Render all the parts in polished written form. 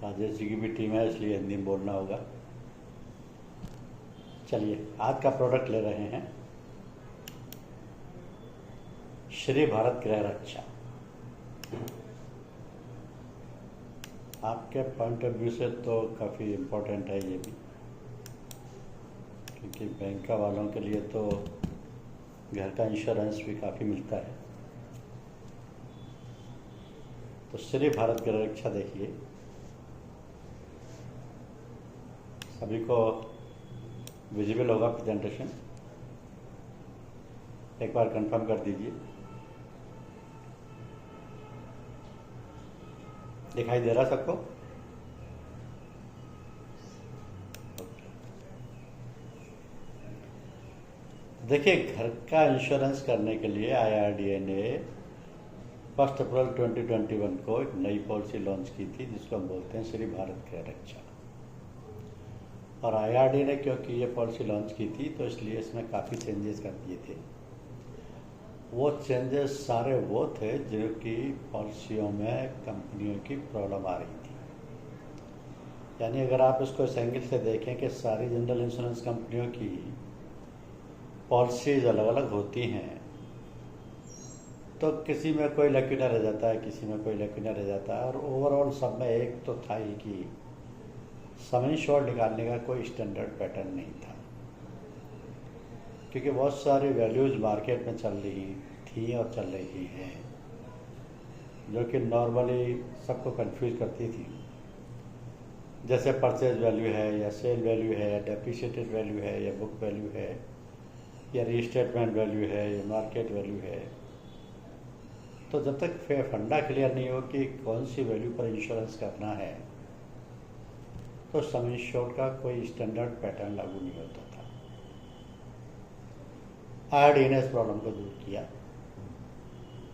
राजेश जी की भी टीम है, इसलिए हिंदी में बोलना होगा। चलिए, आज का प्रोडक्ट ले रहे हैं श्री भारत गृह रक्षा। आपके पॉइंट ऑफ व्यू से तो काफ़ी इम्पोर्टेंट है ये भी, क्योंकि बैंक वालों के लिए तो घर का इंश्योरेंस भी काफ़ी मिलता है। तो श्री भारत गृह रक्षा देखिए, सभी को विजिबल होगा प्रेजेंटेशन, एक बार कंफर्म कर दीजिए। दिखाई दे रहा सबको? देखिए, घर का इंश्योरेंस करने के लिए IRDA ने 1 अप्रैल 2021 को एक नई पॉलिसी लॉन्च की थी, जिसको हम बोलते हैं श्री भारत गृह रक्षा। और IRDA ने क्योंकि ये पॉलिसी लॉन्च की थी, तो इसलिए इसमें काफ़ी चेंजेस कर दिए थे। वो चेंजेस सारे वो थे जो कि पॉलिसियों में कंपनियों की प्रॉब्लम आ रही थी। यानी अगर आप इसको इस एंगल से देखें कि सारी जनरल इंश्योरेंस कंपनियों की पॉलिसीज अलग अलग होती हैं, तो किसी में कोई लकीना रह जाता है, किसी में कोई लकीना रह जाता है, और ओवरऑल सब में एक तो था ही कि सम इंश्योर्ड निकालने का कोई स्टैंडर्ड पैटर्न नहीं था, क्योंकि बहुत सारी वैल्यूज़ मार्केट में चल रही थी और चल रही हैं, जो कि नॉर्मली सबको कंफ्यूज करती थी। जैसे परचेज वैल्यू है, या सेल वैल्यू है, या डेप्रिसिएटेड वैल्यू है, या बुक वैल्यू है, या रीस्टेटमेंट वैल्यू है, या मार्केट वैल्यू है। तो जब तक फंडा क्लियर नहीं हो कि कौन सी वैल्यू पर इंश्योरेंस करना है, तो सम इंश्योर्ड का कोई स्टैंडर्ड पैटर्न लागू नहीं होता था। IRDA ने इस प्रॉब्लम को दूर किया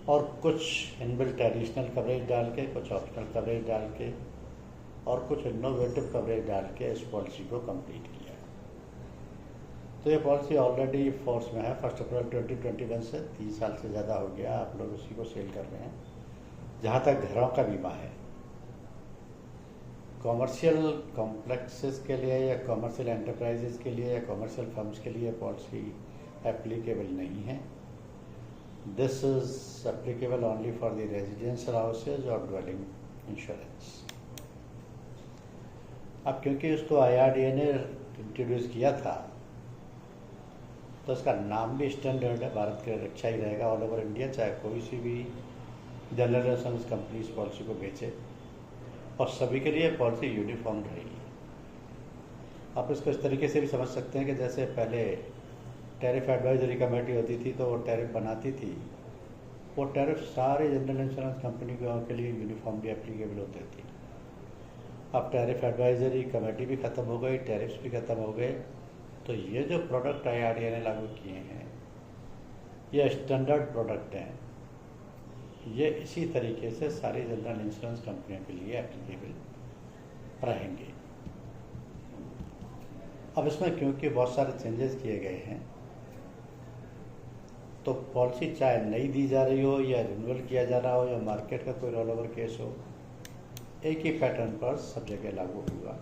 और कुछ इनबिल्ट एडिशनल कवरेज डाल के, कुछ ऑप्शनल कवरेज डाल के, और कुछ इनोवेटिव कवरेज डाल के इस पॉलिसी को कंप्लीट किया। तो ये पॉलिसी ऑलरेडी फोर्स में है। 1 अप्रैल 2021 से 30 साल से ज़्यादा हो गया आप लोग उसी को सेल कर रहे हैं। जहाँ तक घरों का बीमा है, कॉमर्शियल कॉम्प्लेक्सेस के लिए या कॉमर्शियल एंटरप्राइजेस के लिए या कॉमर्शियल फर्म्स के लिए पॉलिसी एप्लीकेबल नहीं है। This is applicable only for the residential houses और ड्वेलिंग इंश्योरेंस। अब क्योंकि उसको IRDA ने इंट्रोड्यूस किया था, तो इसका नाम भी स्टैंडर्ड है, भारत गृह रक्षा ही रहेगा ऑल ओवर इंडिया, चाहे कोई सी भी जनरल इंश्योरेंस कंपनी इस पॉलिसी को बेचे, और सभी के लिए पॉलिसी यूनिफॉर्म रहेगी। आप इसको इस तरीके से भी समझ सकते हैं कि जैसे पहले टैरिफ एडवाइजरी कमेटी होती थी, तो वो टैरिफ बनाती थी, वो टैरिफ सारे जनरल इंश्योरेंस कंपनियों के लिए यूनिफॉर्मली एप्लीकेबल होते थे। अब टैरिफ एडवाइजरी कमेटी भी ख़त्म हो गई, टैरिफ्स भी ख़त्म हो गए, तो ये जो प्रोडक्ट IRDA ने लागू किए हैं, ये स्टैंडर्ड प्रोडक्ट हैं। ये इसी तरीके से सारी जनरल इंश्योरेंस कंपनियों के लिए एप्लीकेबल रहेंगे। अब इसमें क्योंकि बहुत सारे चेंजेस किए गए हैं, तो पॉलिसी चाहे नई दी जा रही हो या रिन्यूअल किया जा रहा हो या मार्केट का कोई रोल ओवर केस हो, एक ही पैटर्न पर सब जगह लागू होगा।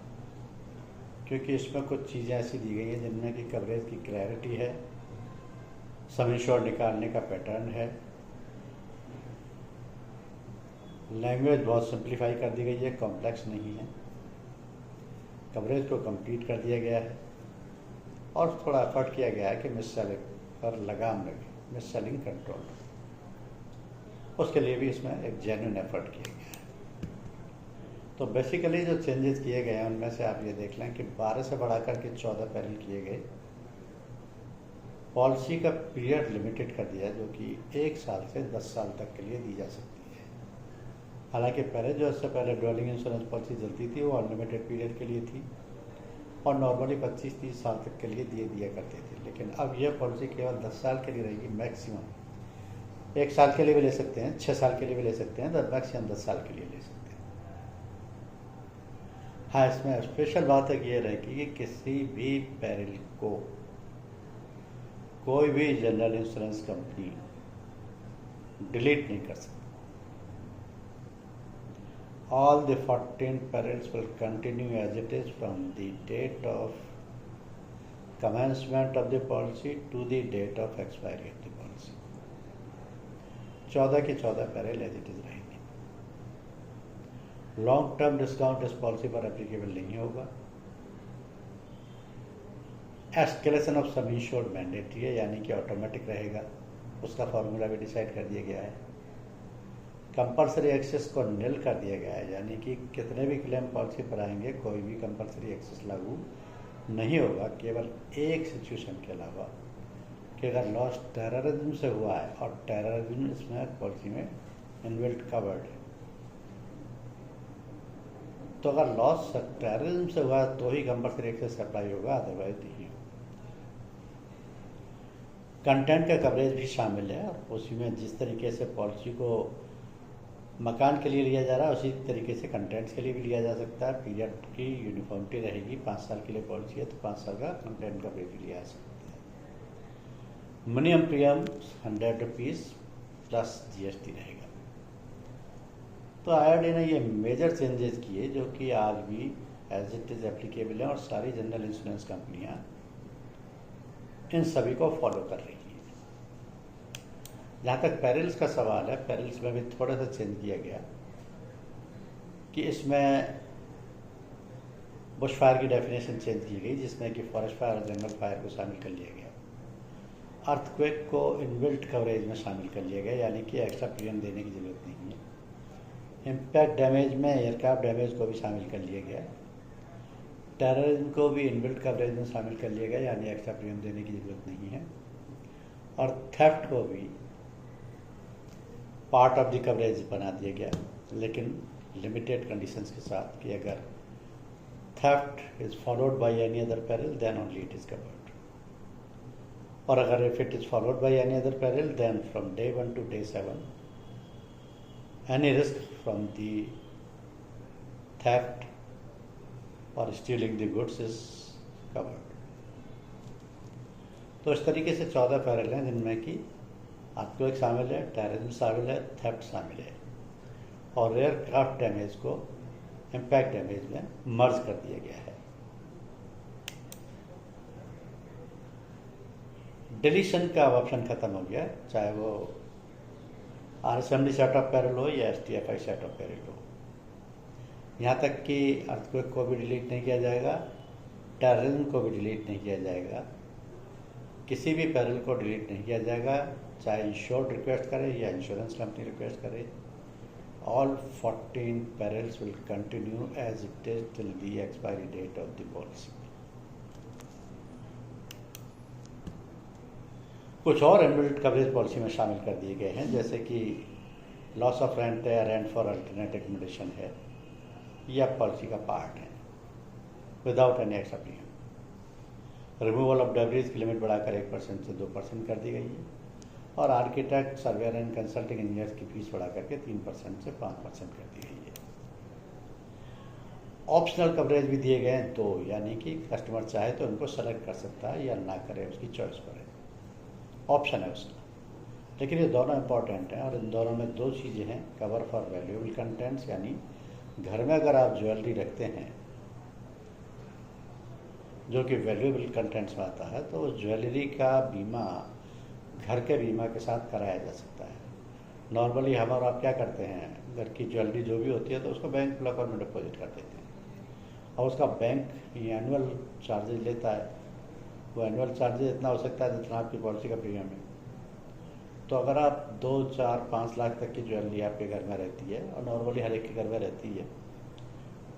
क्योंकि इसमें कुछ चीज़ें ऐसी दी गई हैं जिनमें कि कवरेज की क्लैरिटी है, सम इंश्योर्ड निकालने का पैटर्न है, लैंग्वेज बहुत सिंप्लीफाई कर दी गई है, कॉम्प्लेक्स नहीं है, कवरेज को कंप्लीट कर दिया गया है, और थोड़ा एफर्ट किया गया है कि मिस सेलिंग पर लगाम लगे, मिस सेलिंग कंट्रोल, उसके लिए भी इसमें एक जेन्युइन एफर्ट किया गया है। तो बेसिकली जो चेंजेस किए गए हैं उनमें से आप ये देख लें कि 12 से बढ़ाकर के 14 पैनल किए गए। पॉलिसी का पीरियड लिमिटेड कर दिया, जो कि 1 साल से 10 साल तक के लिए दी जा सकती है। हालांकि पहले जो इससे पहले ड्वेलिंग इंश्योरेंस पॉलिसी चलती थी, वो अनलिमिटेड पीरियड के लिए थी और नॉर्मली 25-30 साल तक के लिए दिया करते थे। लेकिन अब यह पॉलिसी केवल 10 साल के लिए रहेगी मैक्सिमम। 1 साल के लिए भी ले सकते हैं, 6 साल के लिए भी ले सकते हैं, तो मैक्सिमम 10 साल के लिए ले सकते हैं। हाँ, इसमें स्पेशल बात है कि ये रहेगी कि किसी भी पैरिल को कोई भी जनरल इंश्योरेंस कंपनी डिलीट नहीं कर सकती। all the 14 perils will continue as it is from the date of commencement of the policy to the date of expiry of the policy. 14 के 14 पैरेल एज इट इज रहेंगे। Long term discount इस policy पर applicable नहीं होगा। Escalation of sum insured mandatory है, यानी कि automatic रहेगा, उसका फॉर्मूला भी डिसाइड कर दिया गया है। कंपल्सरी एक्सेस को निल कर दिया गया है, यानी कि कितने भी क्लेम पॉलिसी पर आएंगे कोई भी कंपल्सरी एक्सेस लागू नहीं होगा, केवल एक सिचुएशन के अलावा कि अगर लॉस टेररिज्म से हुआ है और टेररिज्म इसमें पॉलिसी में इनबिल्ट कवर्ड है, तो अगर लॉस टेररिज्म से हुआ है तो ही कंपल्सरी एक्सेस अप्लाई होगा, अदरवाइज नहीं। कंटेंट का कवरेज भी शामिल है और उसी में जिस तरीके से पॉलिसी को मकान के लिए लिया जा रहा है उसी तरीके से कंटेंट्स के लिए भी लिया जा सकता है। पीरियड की यूनिफॉर्मिटी रहेगी, 5 साल के लिए पॉलिसी है तो 5 साल का कंटेंट कवरेज भी लिया जा सकता है। Minimum premium 100 rupees plus GST रहेगा। तो IRDAI ने ये मेजर चेंजेस किए जो कि आज भी एज इट इज़ एप्लीकेबल है और सारी जनरल इंश्योरेंस कंपनियाँ इन सभी को फॉलो कर रही हैं। जहाँ तक पेरिल्स का सवाल है, पेरिल्स में भी थोड़ा सा चेंज किया गया कि इसमें बुश फायर की डेफिनेशन चेंज की गई, जिसमें कि फॉरेस्ट फायर और जंगल फायर को शामिल कर लिया गया। अर्थक्वेक को इनबिल्ट कवरेज में शामिल कर लिया गया, यानी कि एक्स्ट्रा प्रीमियम देने की जरूरत नहीं है। इम्पैक्ट डैमेज में एयरक्राफ्ट डैमेज को भी शामिल कर लिया गया। टेररिज्म को भी इनबिल्ट कवरेज में शामिल कर लिया गया, यानी एक्स्ट्रा प्रीमियम देने की जरूरत नहीं है। और थेफ्ट को भी पार्ट ऑफ द कवरेज बना दिया गया, लेकिन लिमिटेड कंडीशंस के साथ कि अगर theft is followed by any other peril then only it is covered, और अगर if it is followed by any other peril then from day 1 to day 7 any risk from the theft और stealing the goods is covered. तो इस तरीके से 14 पैरेल हैं जिनमें कि अर्थक्वेक शामिल है, टेररिज्म शामिल है, थेफ्ट शामिल है, और एयरक्राफ्ट डैमेज को इम्पैक्ट डैमेज में मर्ज कर दिया गया है। डिलीशन का ऑप्शन खत्म हो गया, चाहे वो RSMD सेट ऑफ पैरेल हो या STFI सेट ऑफ पैरेल हो। यहाँ तक कि अर्थक्वेक को भी डिलीट नहीं किया जाएगा, टेररिज्म को भी डिलीट नहीं किया जाएगा, किसी भी पैरेल को डिलीट नहीं किया जाएगा, चाहे इंश्योर्ड रिक्वेस्ट करे या इंश्योरेंस कंपनी रिक्वेस्ट करे। All 14 perils will continue as it is till the expiry date of the policy. कुछ और इनबिल्ट कवरेज पॉलिसी में शामिल कर दिए गए हैं, जैसे कि लॉस ऑफ रेंट है, रेंट फॉर अल्टरनेट एकोमोडेशन है, यह पॉलिसी का पार्ट है without any extra premium. Removal of debris की लिमिट बढ़ाकर 1% से 2% कर दी गई है, और architect, surveyor and consulting engineers की फीस बढ़ा करके 3% से 5% कर दी गई है। ऑप्शनल कवरेज भी दिए गए हैं 2, यानी कि कस्टमर चाहे तो उनको सेलेक्ट कर सकता है या ना करे, उसकी चॉइस पर है, ऑप्शन है उसका। लेकिन ये दोनों इंपॉर्टेंट हैं और इन दोनों में 2 चीज़ें हैं। कवर फॉर वैल्यूएबल कंटेंट्स, यानी घर में अगर आप ज्वेलरी रखते हैं जो कि वैल्यूएबल कंटेंट्स में आता है, तो उस ज्वेलरी का बीमा घर के बीमा के साथ कराया जा सकता है। नॉर्मली हम और आप क्या करते हैं, घर की ज्वेलरी जो भी होती है तो उसको बैंक लॉकर में डिपॉजिट कर देते हैं, और उसका बैंक एनुअल चार्जेज लेता है। वो एनुअल चार्जेज इतना हो सकता है जितना आपकी पॉलिसी का प्रीमियम है। तो अगर आप 2, 4, 5 लाख तक की ज्वेलरी आपके घर में रहती है, और नॉर्मली हर एक के घर में रहती है,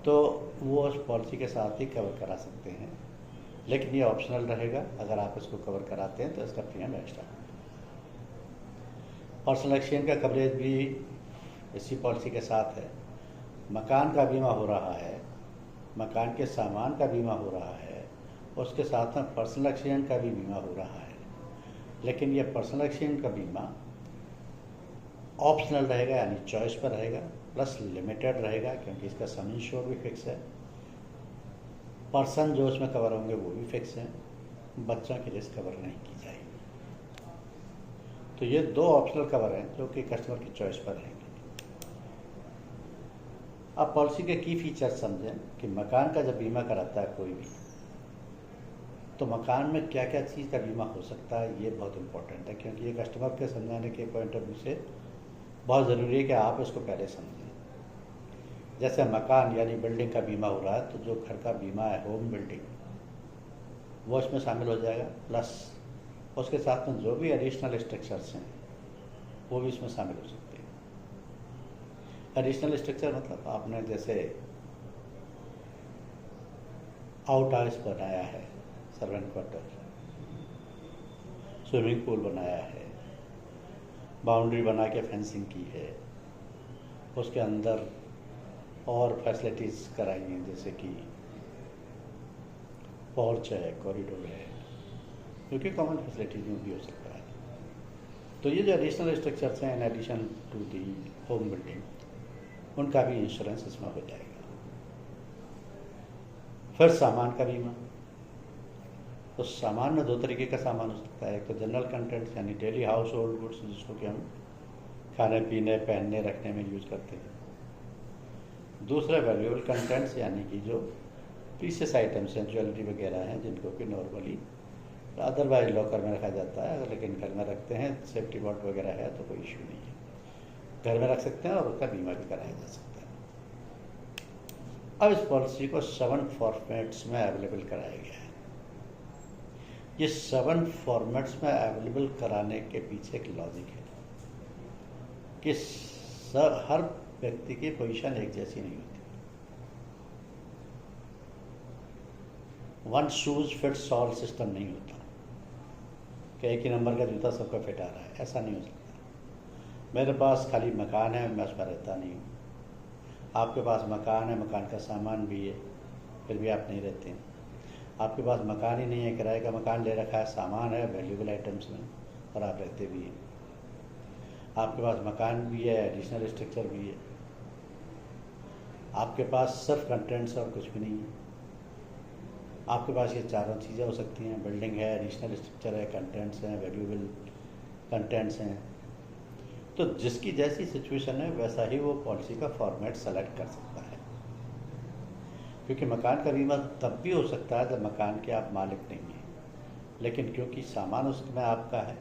तो वो उस पॉलिसी के साथ ही कवर करा सकते हैं। लेकिन ये ऑप्शनल रहेगा, अगर आप इसको कवर कराते हैं तो इसका प्रीमियम एक्स्ट्रा। पर्सनल एक्सचेंज का कवरेज भी इसी पॉलिसी के साथ है। मकान का बीमा हो रहा है, मकान के सामान का बीमा हो रहा है, उसके साथ में पर्सनल एक्सचेंज का भी बीमा हो रहा है। लेकिन ये पर्सनल एक्सचेंज का बीमा ऑप्शनल रहेगा, यानी चॉइस पर रहेगा, प्लस लिमिटेड रहेगा, क्योंकि इसका सम इंश्योर्ड भी फिक्स है। पर्सन जो उसमें कवर होंगे वो भी फिक्स हैं, बच्चों की रिस्क कवर नहीं की जाएगी। तो ये 2 ऑप्शनल कवर हैं जो कि कस्टमर की चॉइस पर रहेंगे। अब पॉलिसी के की फीचर्स समझें कि मकान का जब बीमा कराता है कोई भी, तो मकान में क्या क्या चीज़ का बीमा हो सकता है, ये बहुत इंपॉर्टेंट है, क्योंकि ये कस्टमर के समझाने के पॉइंट ऑफ व्यू से बहुत ज़रूरी है कि आप इसको पहले समझें। जैसे मकान यानी बिल्डिंग का बीमा हो रहा है, तो जो घर का बीमा है होम बिल्डिंग, वो इसमें शामिल हो जाएगा, प्लस उसके साथ में जो भी एडिशनल स्ट्रक्चर्स हैं वो भी इसमें शामिल हो सकते हैं। एडिशनल स्ट्रक्चर मतलब आपने जैसे आउट हाउस बनाया है, सर्वेंट क्वार्टर, स्विमिंग पूल बनाया है, बाउंड्री बना के फेंसिंग की है, उसके अंदर और फैसिलिटीज़ कराई हैं, जैसे कि पोर्च है, कॉरिडोर है, क्योंकि कॉमन फैसिलिटीज में भी हो सकता है। तो ये जो एडिशनल स्ट्रक्चर्स हैं in addition to the home building, उनका भी इंश्योरेंस इसमें हो जाएगा। फिर सामान का बीमा, तो सामान में दो तरीके का सामान हो सकता है। एक तो जनरल कंटेंट्स यानी डेली हाउस होल्ड गुड्स, जिसको कि हम खाने पीने पहनने रखने में यूज़ करते हैं। दूसरा वैल्यूएबल कंटेंट्स यानी कि जो प्रीशियस आइटम्स हैं, ज्वेलरी वगैरह हैं, जिनको कि नॉर्मली अदरवाइज लॉकर में रखा जाता है, लेकिन घर में रखते हैं, सेफ्टी बोर्ड वगैरह है तो कोई इशू नहीं है, घर में रख सकते हैं और उसका बीमा भी कराया जा सकता है। अब इस पॉलिसी को 7 फॉर्मेट्स में अवेलेबल कराया गया है। ये 7 फॉर्मेट्स में अवेलेबल कराने के पीछे एक लॉजिक है कि हर व्यक्ति की पोजीशन एक जैसी नहीं होती। One shoes fits all system नहीं होता कि एक ही नंबर का जूता सबका फिट आ रहा है, ऐसा नहीं हो सकता। मेरे पास खाली मकान है, मैं उसमें रहता नहीं हूँ, आपके पास मकान है, मकान का सामान भी है, फिर भी आप नहीं रहते हैं। आपके पास मकान ही नहीं है, किराए का मकान ले रखा है, सामान है वैल्यूएबल आइटम्स में, और आप रहते भी हैं। आपके पास मकान भी है, एडिशनल स्ट्रक्चर भी है, आपके पास सिर्फ कंटेंट्स और कुछ भी नहीं है। आपके पास ये चारों चीज़ें हो सकती हैं, बिल्डिंग है, एडिशनल स्ट्रक्चर है, कंटेंट्स हैं, वैल्यूएबल कंटेंट्स हैं। तो जिसकी जैसी सिचुएशन है वैसा ही वो पॉलिसी का फॉर्मेट सेलेक्ट कर सकता है, क्योंकि मकान का बीमा तब भी हो सकता है जब मकान के आप मालिक नहीं हैं, लेकिन क्योंकि सामान उसमें आपका है,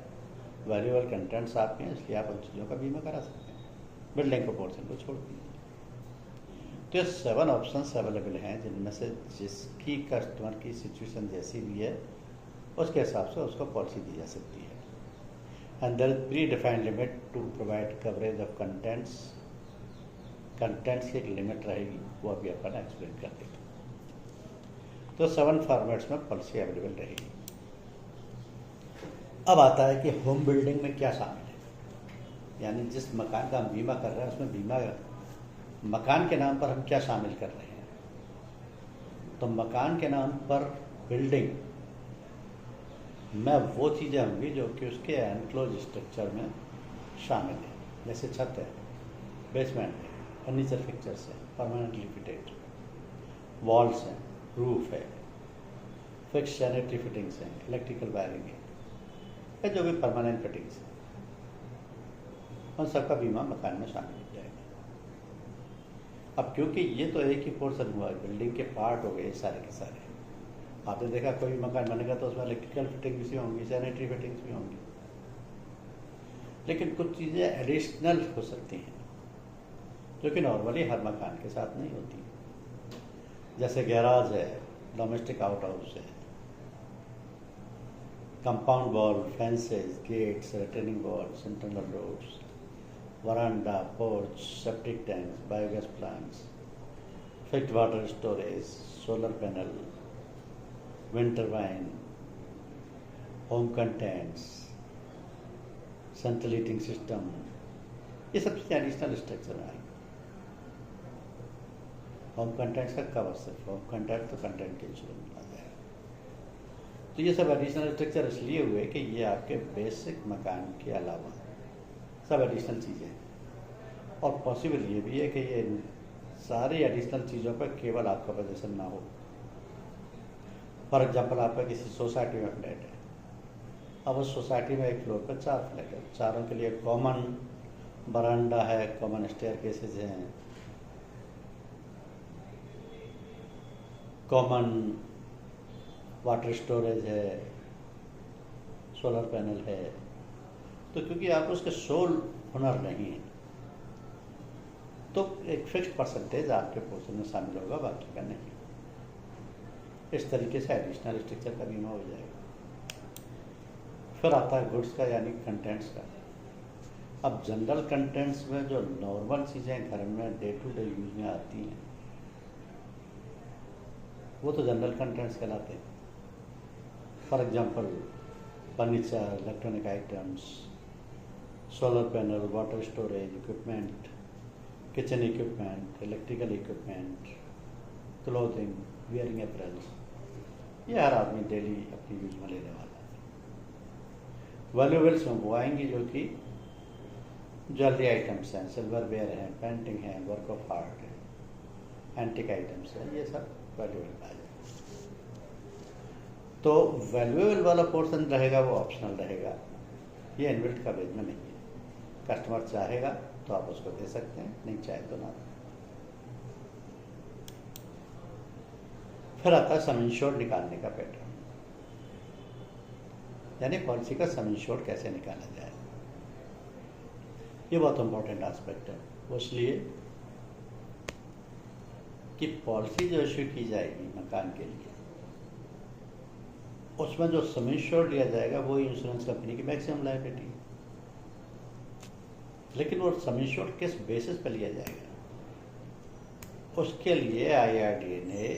वैल्यूएबल कंटेंट्स आपके हैं, इसलिए आप उन चीज़ों का बीमा करा सकते हैं, बिल्डिंग को पोर्शन को छोड़ दीजिए। तो ये 7 ऑप्शंस अवेलेबल हैं, जिनमें से जिसकी कस्टमर की सिचुएशन जैसी भी है उसके हिसाब से उसको पॉलिसी दी जा सकती है। And there is predefined limit to provide coverage of contents. Contents की एक लिमिट रहेगी, वो अभी अपन एक्सप्लेन कर देंगे। तो 7 फॉर्मेट्स में पॉलिसी अवेलेबल रहेगी। अब आता है कि होम बिल्डिंग में क्या शामिल है, यानी जिस मकान का हम बीमा कर रहे हैं उसमें बीमा मकान के नाम पर हम क्या शामिल कर रहे हैं। तो मकान के नाम पर बिल्डिंग में वो चीज़ें होंगी जो कि उसके एनक्लोज स्ट्रक्चर में शामिल है, जैसे छत है, बेसमेंट है, फर्नीचर फिक्चर्स है परमानेंटली फिटेड, वॉल्स हैं, रूफ है, फिक्स सैनिटरी फिटिंग्स हैं, इलेक्ट्रिकल वायरिंग है, या जो भी परमानेंट फिटिंग्स हैं, उन सबका बीमा मकान में शामिल हो जाएगा। अब क्योंकि ये तो एक ही पोर्शन हुआ, बिल्डिंग के पार्ट हो गए सारे के सारे। आपने देखा कोई भी मकान बनेगा तो उसमें इलेक्ट्रिकल फिटिंग्स भी होंगी, सैनिटरी फिटिंग्स भी होंगी, लेकिन कुछ चीज़ें एडिशनल हो सकती हैं जो कि नॉर्मली हर मकान के साथ नहीं होती। जैसे गैराज है, डोमेस्टिक आउट हाउस है, compound wall, fences, gates, retaining walls, internal roads, veranda, porch, septic tanks, biogas plants, fixed water storage, solar panel, wind turbine, home contents, central heating system, ये सब चीज़ें एडिशनल स्ट्रक्चर में आएंगे। Home contents का cover सिर्फ home content, तो content के insurance आ जाएगा। तो ये सब एडिशनल स्ट्रक्चर इसलिए हुए कि ये आपके बेसिक मकान के अलावा सब एडिशनल चीज़ें हैं, और पॉसिबल ये भी है कि ये सारी एडिशनल चीज़ों पर केवल आपका पोजीशन ना हो। फॉर एग्जाम्पल आपका किसी सोसाइटी में फ्लैट है, अब उस सोसाइटी में एक फ्लोर पर 4 फ्लैट है, चारों के लिए कॉमन बरांडा है, कॉमन स्टेयर केसेज हैं, कॉमन वाटर स्टोरेज है, सोलर पैनल है, तो क्योंकि आप उसके सोल हुनर नहीं है तो एक फिक्स्ड परसेंटेज आपके पोर्शन में शामिल होगा, बाकी का नहीं। इस तरीके से एडिशनल स्ट्रक्चर का बीमा हो जाएगा। फिर आता है गुड्स का यानी कंटेंट्स का। अब जनरल कंटेंट्स में जो नॉर्मल चीज़ें घर में डे टू डे यूज में आती हैं वो तो जनरल कंटेंट्स कहलाते हैं। For example furniture, electronic items, solar panel, water storage equipment, kitchen equipment, electrical equipment, clothing, wearing apparels, ये हर आदमी डेली अपनी यूज में लेने वाला है। वैल्यूएबल्स में वो आएंगी जो कि ज्वेलरी आइटम्स हैं, सिल्वरवेयर हैं, पेंटिंग है, वर्क ऑफ आर्ट है, एंटिक आइटम्स है, ये सब वैल्यूएबल आ जाएगा। तो वैल्यूएबल वाला पोर्शन रहेगा वो ऑप्शनल रहेगा, ये इनबिल्ट कवरेज में नहीं है। कस्टमर चाहेगा तो आप उसको दे सकते हैं, नहीं चाहे तो ना। फिर आता है सम इंश्योर्ड निकालने का पैटर्न, यानी पॉलिसी का सम इंश्योर्ड कैसे निकाला जाए। ये बहुत इंपॉर्टेंट एस्पेक्ट है, वो इसलिए कि पॉलिसी जो इश्यू की जाएगी मकान के लिए उसमें जो सम इंश्योर्ड लिया जाएगा वो इंश्योरेंस कंपनी की मैक्सिमम लायबिलिटी है। लेकिन वो सम इंश्योर्ड किस बेसिस पर लिया जाएगा उसके लिए IRDA ने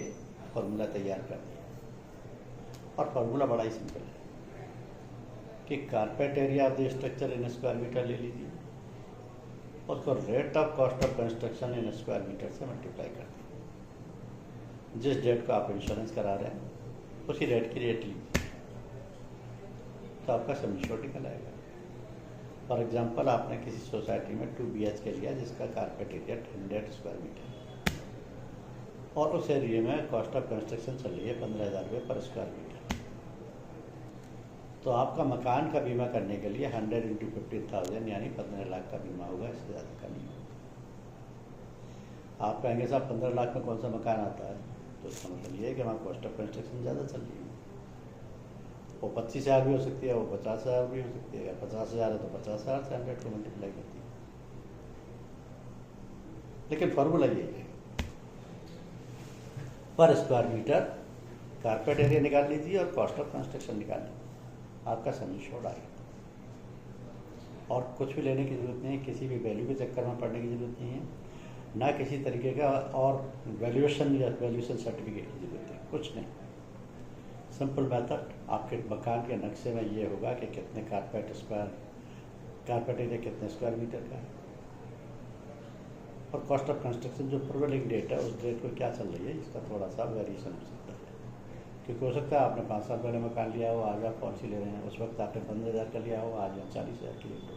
फॉर्मूला तैयार कर दिया। और फॉर्मूला बड़ा ही सिंपल है कि carpet area of the structure in square metre ले लीजिए, उसको rate of cost of construction in square metre से मल्टीप्लाई कर दीजिए। जिस डेट को आप इंश्योरेंस करा रहे हैं उसी रेट की रेट लीजिए तो आपका सम इंश्योर्ड निकल आएगा। फॉर एग्जांपल आपने किसी सोसाइटी में 2 BHK लिया जिसका कारपेट एरिया 100 स्क्वायर मीटर और उस एरिया में कॉस्ट ऑफ कंस्ट्रक्शन चल रही है 15,000 रुपये पर स्क्वायर मीटर। तो आपका मकान का बीमा करने के लिए 100 × 50,000 यानी 15 लाख का बीमा होगा, इससे ज़्यादा का नहीं। आप कहेंगे साहब 15 लाख में कौन सा मकान आता है, तो इसका मतलब ये है कि वहाँ कॉस्ट ऑफ कंस्ट्रक्शन ज़्यादा चल रही है। वो 25,000 भी हो सकती है, वो 50,000 भी हो सकती है। अगर 50,000 है तो 50,000 से 100 को मल्टीप्लाई करती है। लेकिन फॉर्मूला यही है, पर स्क्वायर मीटर कारपेट एरिया निकाल लीजिए और कॉस्ट ऑफ कंस्ट्रक्शन निकाल लीजिए, आपका सम इंश्योर्ड आएगा। और कुछ भी लेने की जरूरत नहीं है, किसी भी वैल्यू के चक्कर में पड़ने की जरूरत नहीं है, ना किसी तरीके का और वैल्यूएशन या वैल्यूएशन सर्टिफिकेट की जरूरत है, कुछ नहीं। सिंपल मेथड आपके मकान के नक्शे में ये होगा कि कितने कारपेट एरिया कितने स्क्वायर मीटर का है और कॉस्ट ऑफ कंस्ट्रक्शन जो प्रिवेलिंग डेट है उस डेट को क्या चल रही है, इसका थोड़ा सा वेरिएशन हो सकता है। क्योंकि हो सकता है आपने 5 साल पहले मकान लिया हो, आज आप पॉलिसी ले रहे हैं, उस वक्त आपने 15,000 का लिया हो, आज 40,000 की रेट हो,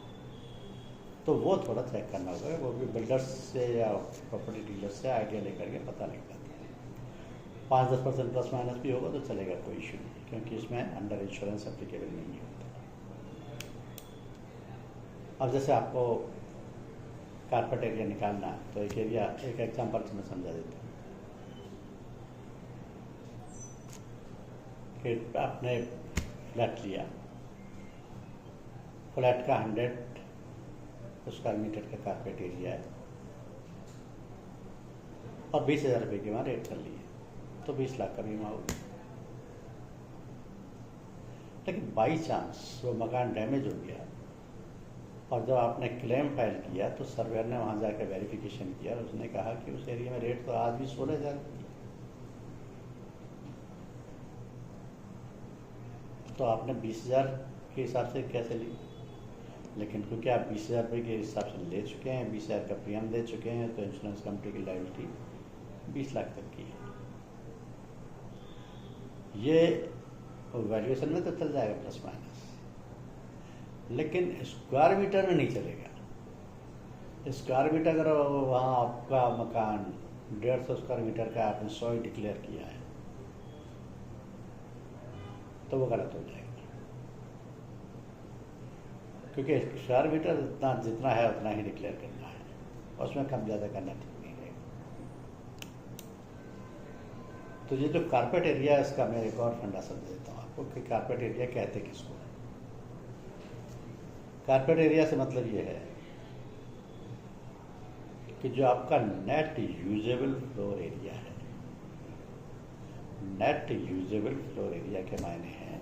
तो वो थोड़ा चेक करना होगा। वो भी बिल्डर्स से या प्रॉपर्टी डीलर्स से आइडिया लेकर के पता लग जाता है। 5-10% प्लस माइनस भी होगा तो चलेगा, कोई इशू नहीं, क्योंकि इसमें अंडर इंश्योरेंस एप्लीकेबल नहीं होता। अब जैसे आपको कारपेट एरिया निकालना है तो एक एग्जांपल से मैं समझा देता हूँ कि आपने फ्लैट लिया, फ्लैट का 100 स्क्वायर मीटर का कारपेट एरिया है और 20,000 रुपये की वहाँ रेट कर ली है, तो 20 लाख का बीमा होगा। लेकिन बाई चांस वो मकान डैमेज हो गया और जब आपने क्लेम फाइल किया तो सर्वेयर ने वहाँ जाकर वेरिफिकेशन किया और उसने कहा कि उस एरिया में रेट तो आज भी 16,000 की है, तो आपने 20,000 के हिसाब से कैसे ली। लेकिन क्योंकि आप 20,000 रुपये के हिसाब से ले चुके हैं, 20,000 का प्रीमियम दे चुके हैं, तो इंश्योरेंस कंपनी की लायबिलिटी 20 लाख तक की है। ये वैल्यूएशन में तो चल जाएगा प्लस माइनस, लेकिन स्क्वायर मीटर में नहीं चलेगा। स्क्वायर मीटर अगर वहाँ आपका मकान 150 स्क्वायर मीटर का आपने 100 ही डिक्लेयर किया है तो वो गलत हो जाएगा, क्योंकि स्क्वायर मीटर जितना है उतना ही डिक्लेयर करना है, उसमें कम ज़्यादा करना ठीक नहीं रहेगा। तो ये जो कारपेट एरिया है, इसका मैं एक और फंडा समझ देता हूँ आपको कि कारपेट एरिया कहते किसको है। कारपेट एरिया से मतलब ये है कि जो आपका नेट यूजेबल फ्लोर एरिया है, नेट यूजेबल फ्लोर एरिया के मायने हैं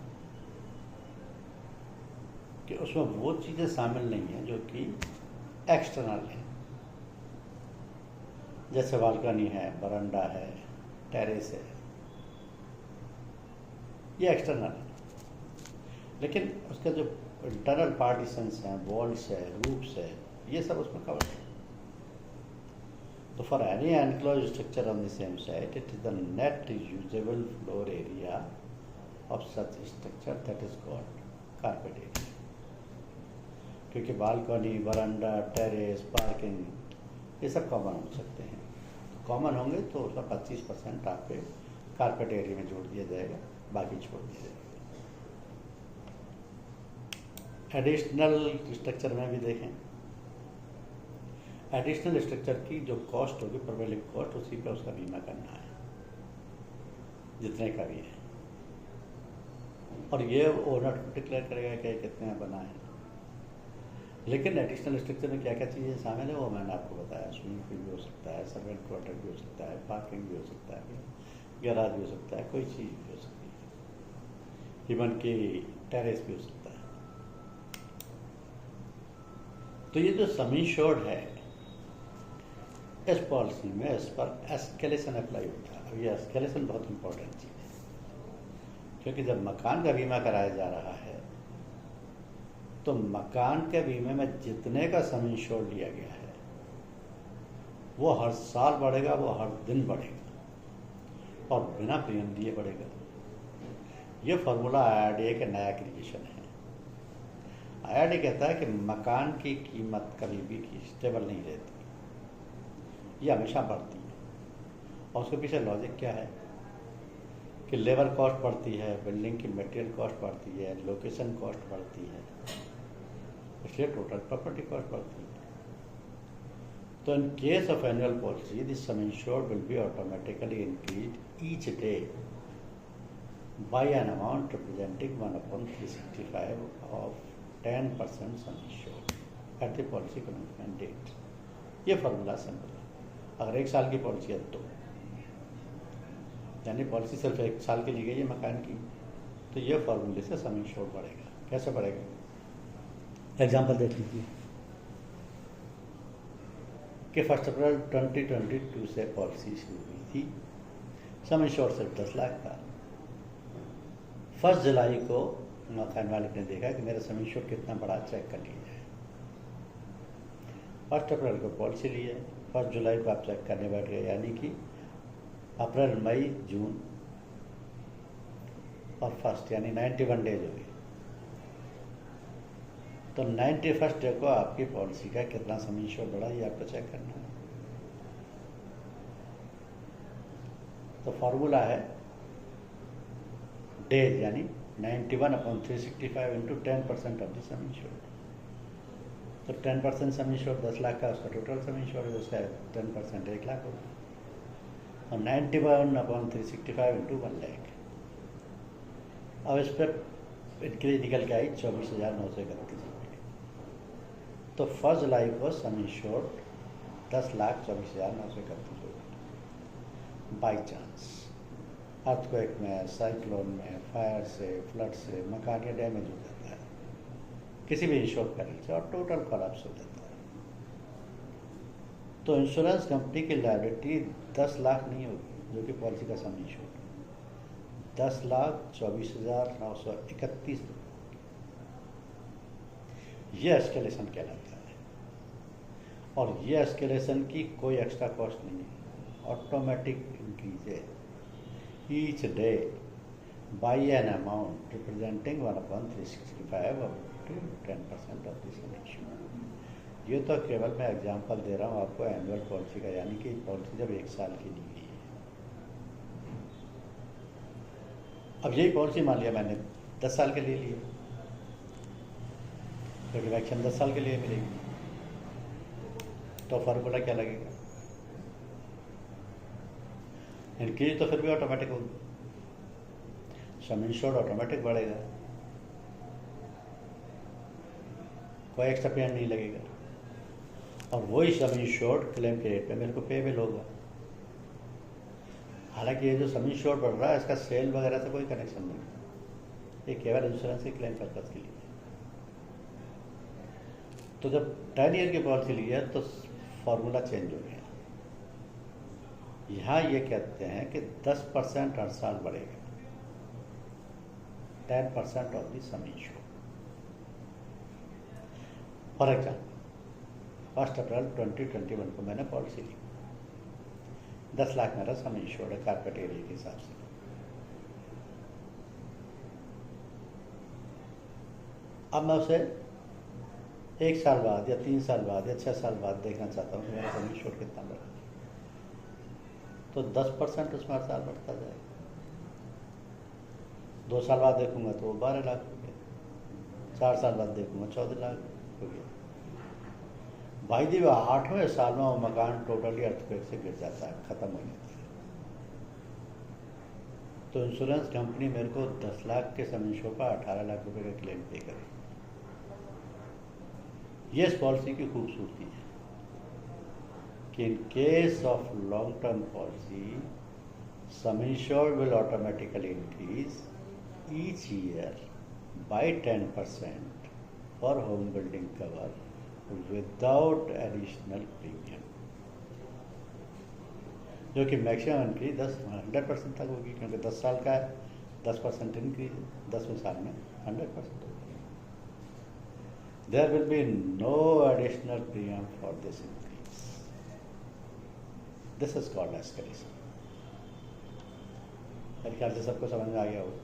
कि उसमें वो चीज़ें शामिल नहीं हैं जो कि एक्सटर्नल हैं, जैसे बालकनी है, बरामदा है, टेरेस है, ये एक्सटर्नल है। लेकिन उसका जो इंटरनल पार्टीशंस हैं, वॉल्स है, रूफ्स है, ये सब उसमें कवर है। तो for any enclose structure on the same site, it is the net usable floor area of such structure that is called carpet area. क्योंकि बालकनी, बरामदा, टेरेस, पार्किंग, ये सब कॉमन हो सकते हैं। कॉमन होंगे तो उसका 25% आपके कारपेट एरिया में जोड़ दिया जाएगा, बाकी छोड़ दिया जाएगा। एडिशनल स्ट्रक्चर में भी देखें, एडिशनल स्ट्रक्चर की जो कॉस्ट होगी, प्रिवेलिंग कॉस्ट, उसी पे उसका बीमा करना है, जितने का भी है। और ये ओनर डिक्लेयर करेगा कि कितने में बना है। लेकिन एडिशनल स्ट्रक्चर में क्या क्या चीज़ें शामिल है वो मैंने आपको बताया। स्विमिंग पूल भी हो सकता है, सर्वेंट क्वार्टर भी हो सकता है, पार्किंग भी हो सकता है, गैराज भी हो सकता है, कोई चीज़ भी हो सकती है, इवन कि टेरेस भी हो सकता है। तो ये जो सम इंश्योर्ड है, इस पॉलिसी में इस पर एस्केलेशन अप्लाई होता है। अब ये एस्केलेशन बहुत इंपॉर्टेंट चीज़ है, क्योंकि जब मकान का बीमा कराया जा रहा है तो मकान के बीमे में जितने का सम इंश्योर्ड लिया गया है वो हर साल बढ़ेगा, वो हर दिन बढ़ेगा और बिना प्रीमियम दिए बढ़ेगा। ये फार्मूला IRDA का नया क्रिएशन है। IRDA कहता है कि मकान की कीमत कभी भी स्टेबल नहीं रहती, ये हमेशा बढ़ती है। और उसके पीछे लॉजिक क्या है कि लेबर कॉस्ट बढ़ती है, बिल्डिंग की मटेरियल कॉस्ट बढ़ती है, लोकेशन कॉस्ट बढ़ती है, इसलिए टोटल प्रॉपर्टी कॉस्ट बढ़ती है। तो इन case of annual policy, the some insured will be automatically increase each day by an amount representing 1/365 of 10% sum insured at the policy commencement date। ये formula simple है। अगर 1 साल की पॉलिसी है तो यानी पॉलिसी सिर्फ 1 साल के लिए गई है मकान की, तो ये फार्मूले से सम इंश्योर्ड बढ़ेगा। कैसे बढ़ेगा? एग्जाम्पल देख लीजिए कि 1 अप्रैल 2022 से पॉलिसी शुरू हुई थी। सम इंश्योर्ड सिर्फ 10 लाख था। 1 जुलाई को मकान मालिक ने देखा कि मेरा सम इंश्योर्ड कितना बड़ा, चेक कर लिया जाए। 1 अप्रैल को पॉलिसी ली है, 1 जुलाई को आप चेक करने बैठ गए, यानी कि अप्रैल, मई, जून और 1 यानी 91 डेज हो गए। तो 91 डे को आपकी पॉलिसी का कितना सम इंश्योर्ड बढ़ा, ये आपको चेक करना है। तो फॉर्मूला है डेज यानी 91/365 into 10% of the some insured. तो 10% सम इंश्योर्ड 10 लाख का, उसका टोटल सम इंश्योर्ड है, उसका 10% 1 लाख होगा। और 91/365 इंटू 1 लाख। अब इस पर इंक्रीज निकल के आई 24,931 रुपये। तो 1 जुलाई को सम इंश्योर्ड 10,24,931 रुपये। बाई चांस अर्थक्वेक में, साइक्लोन में, फायर से, फ्लड से मकान या डैमेज हो जाता है किसी भी इंश्योर करने से और टोटल कोलैप्स हो जाता है, तो इंश्योरेंस कंपनी की लायबिलिटी 10 लाख नहीं होगी जो कि पॉलिसी का सम इंश्योर्ड, 10,24,931 रुपये। ये एस्केलेशन कहलाता है। और ये एस्केलेशन की कोई एक्स्ट्रा कॉस्ट नहीं है, ऑटोमेटिक इंक्रीज है each day by an amount representing 1/365 up to 10% of the sum insured। ये तो केवल मैं एग्जांपल दे रहा हूँ आपको एनुअल पॉलिसी का, यानी कि पॉलिसी जब 1 साल की ली गई है। अब यही पॉलिसी मान लिया मैंने 10 साल के लिए ली, क्योंकि वैक्सीन 10 साल के लिए मिलेगी, तो फार्मूला क्या लगेगा? इंक्रीज तो फिर भी ऑटोमेटिक होगी, सम इंश्योर्ड ऑटोमेटिक बढ़ेगा, कोई एक्स्ट्रा पेमेंट नहीं लगेगा, और वही सम इंश्योर्ड क्लेम के रेट पे मेरे को पेबल होगा। हालांकि ये जो सम इंश्योर्ड बढ़ रहा है इसका सेल वगैरह से कोई कनेक्शन नहीं है, ये केवल इंश्योरेंस के क्लेम पर्पज के लिए। तो जब 10 ईयर की पॉलिसी ली है तो फॉर्मूला चेंज हो गया। यहाँ ये कहते हैं कि 10% हर साल बढ़ेगा, 10% of the some insured. For example 1 अप्रैल 2021 को मैंने पॉलिसी ली, 10 लाख मेरा सम इंश्योर्ड है कारपेट एरिया के हिसाब से। अब मैं उसे 1 साल बाद या 3 साल बाद या 6 साल बाद देखना चाहता हूँ कि मेरा सम इंश्योर्ड कितना बढ़ा, तो 10% उसमें हर साल बढ़ता जाएगा। 2 साल बाद देखूंगा तो वो 12 लाख हो गया, 4 साल बाद देखूंगा 14 लाख हो गया। भाई जी 8वें साल में वो मकान टोटली अर्थक्वेक से गिर जाता है, खत्म हो जाता है, तो इंश्योरेंस कंपनी मेरे को 10 लाख के सम इंश्योर्ड पर 18 लाख रुपए का क्लेम पे करे। ये इस पॉलिसी की खूबसूरती है कि in case of long term policy sum insured will automatically increase each year by 10% for home building cover without additional premium, जो कि मैक्सिमम इंक्रीज 100% तक होगी, क्योंकि 10 साल का है, 10% इंक्रीज, 10वें साल में 100% होगी। There will be no additional premium for this increase, this is called escalation. मेरे ख्याल से सबको समझ में आ गया होगा।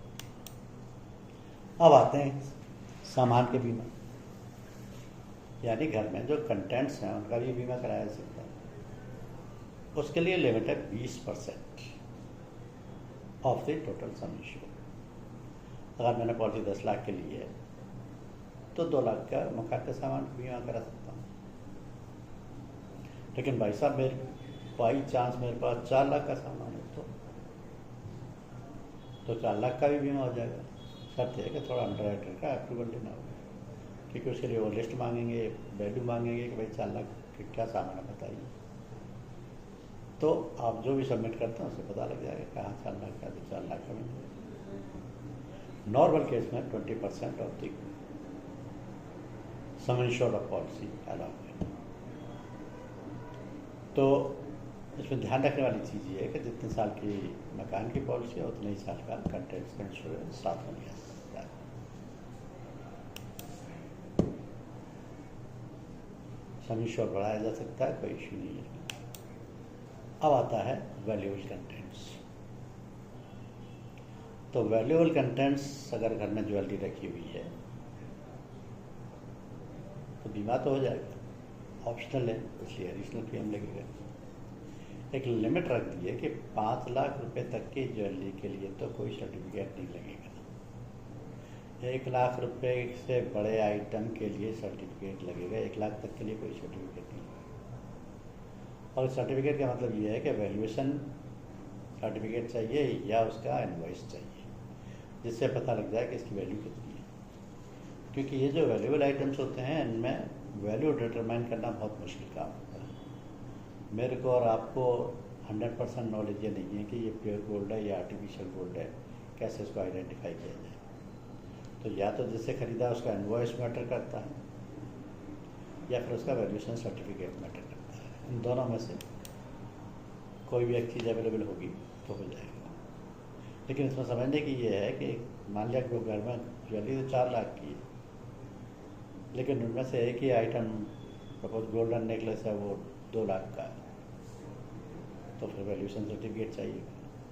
अब आते हैं सामान के बीमा, यानी घर में जो कंटेंट्स हैं उनका भी बीमा कराया जा सकता है। उसके लिए लिमिट है 20% of the total sum insured. अगर मैंने पॉलिसी 10 लाख के लिए है तो 2 लाख का मकान का सामान बीमा करा सकता हूँ। लेकिन भाई साहब मेरे बाई चांस मेरे पास 4 लाख का सामान है तो 4 लाख का भी बीमा हो जाएगा। शर्त है कि थोड़ा अंडरराइटर का अप्रूवल लेना होगा, क्योंकि उसके लिए वो लिस्ट मांगेंगे, वैल्यू मांगेंगे कि भाई 4 लाख के क्या सामान है बताइए। तो आप जो भी सबमिट करते हैं उसे पता लग जाएगा कहाँ 4 लाख का, तो 4 लाख का भी। नॉर्मल केस में 20% of the some insured of policy allow है। तो इसमें ध्यान रखने वाली चीज़ ये है कि जितने साल की मकान की पॉलिसी है उतने ही साल का कंटेंट्स का इंश्योरेंस साथ में लिया सकता है। सम इंश्योर्ड बढ़ाया जा सकता है, कोई इश्यू नहीं है। अब आता है वैल्यूएबल कंटेंट्स। तो वैल्यूएबल कंटेंट्स अगर घर में ज्वेलरी रखी हुई है तो बीमा तो हो जाएगा, ऑप्शनल है, इसलिए एडिशनल प्रीमियम लगेगा। एक लिमिट रख दी है कि 5 लाख रुपए तक की ज्वेलरी के लिए तो कोई सर्टिफिकेट नहीं लगेगा, 1 लाख रुपए से बड़े आइटम के लिए सर्टिफिकेट लगेगा, 1 लाख तक के लिए कोई सर्टिफिकेट नहीं लगेगा। और सर्टिफिकेट का मतलब ये है कि वैल्यूएशन सर्टिफिकेट चाहिए या उसका इनवॉइस चाहिए, जिससे पता लग जाए कि इसकी वैल्यू कितनी है। क्योंकि ये जो वैल्यूएबल आइटम्स होते हैं इनमें वैल्यू डिटरमाइन करना बहुत मुश्किल काम होता है। मेरे को और आपको 100% नॉलेज ये नहीं है कि ये प्योर गोल्ड है या आर्टिफिशियल गोल्ड है, कैसे इसको आइडेंटिफाई किया जाए। तो या तो जिससे खरीदा उसका इनवॉइस मैटर करता है या फिर उसका वैल्यूएशन सर्टिफिकेट मैटर करता है। इन दोनों में से कोई भी एक चीज़ अवेलेबल होगी तो हो जाएगा। लेकिन इसमें समझने की ये है कि मान लिया कि घर में ज्वेलरी तो 4 लाख की है, लेकिन उनमें से एक ही आइटम सपोज गोल्डन नेकलेस है वो 2 लाख का है, तो फिर वैल्यूएशन सर्टिफिकेट चाहिए,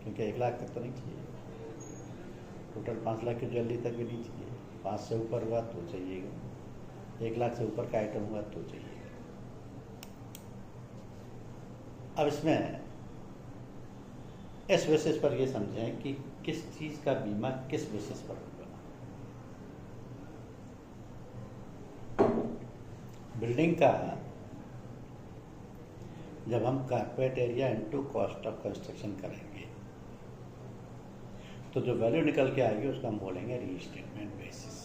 क्योंकि 1 लाख तक तो नहीं चाहिए, टोटल 5 लाख की ज्वेलरी तक भी नहीं चाहिए। 5 से ऊपर हुआ तो चाहिएगा, 1 लाख से ऊपर का आइटम हुआ तो चाहिएगा। अब इसमें इस बेसिस पर ये समझें कि किस चीज़ का बीमा किस बेसिस पर होगा। बिल्डिंग का जब हम carpet area into cost of construction करेंगे तो जो वैल्यू निकल के आएगी उसको हम बोलेंगे रीस्टेटमेंट बेसिस।